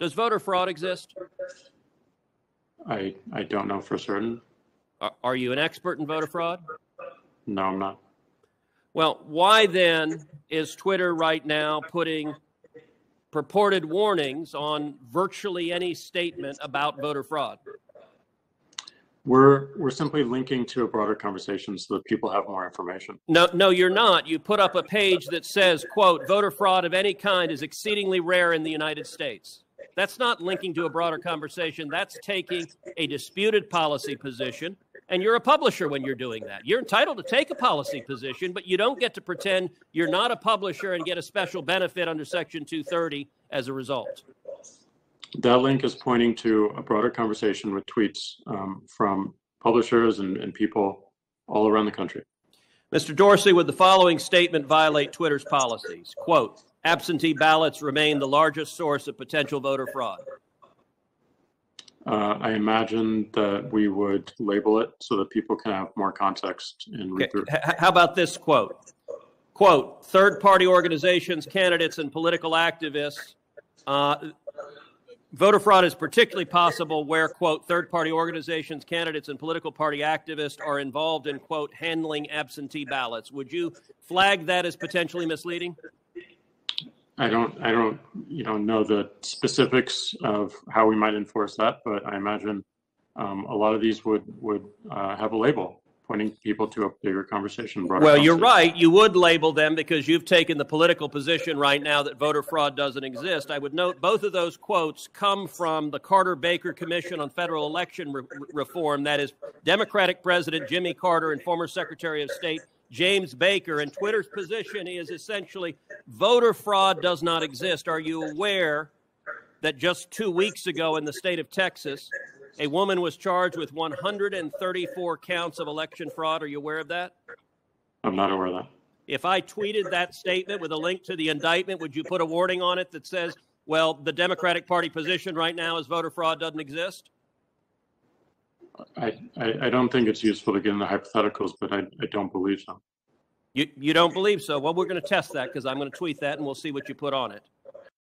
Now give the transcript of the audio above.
Does voter fraud exist? I don't know for certain. Are you an expert in voter fraud? No, I'm not. Well, why then is Twitter right now putting purported warnings on virtually any statement about voter fraud? We're simply linking to a broader conversation so that people have more information. No, you're not. You put up a page that says, quote, voter fraud of any kind is exceedingly rare in the United States. That's not linking to a broader conversation. That's taking a disputed policy position. And you're a publisher when you're doing that. You're entitled to take a policy position, but you don't get to pretend you're not a publisher and get a special benefit under Section 230 as a result. That link is pointing to a broader conversation with tweets from publishers and people all around the country. Mr. Dorsey, would the following statement violate Twitter's policies? Quote, absentee ballots remain the largest source of potential voter fraud. I imagine that we would label it so that people can have more context in read through. How about this quote? Quote, third-party organizations, candidates, and political activists. Voter fraud is particularly possible where, quote, third-party organizations, candidates, and political party activists are involved in, quote, handling absentee ballots. Would you flag that as potentially misleading? I don't know the specifics of how we might enforce that, but I imagine a lot of these would have a label pointing people to a bigger conversation. Well, you're right. You would label them because you've taken the political position right now that voter fraud doesn't exist. I would note both of those quotes come from the Carter-Baker Commission on Federal Election Reform. That is Democratic President Jimmy Carter and former Secretary of State James Baker. And Twitter's position is essentially voter fraud does not exist. Are you aware that just 2 weeks ago in the state of Texas, a woman was charged with 134 counts of election fraud? Are you aware of that? I'm not aware of that. If I tweeted that statement with a link to the indictment, would you put a warning on it that says, well, the Democratic Party position right now is voter fraud doesn't exist? I don't think it's useful to get into hypotheticals, but I don't believe so. You don't believe so? Well, we're going to test that because I'm going to tweet that and we'll see what you put on it.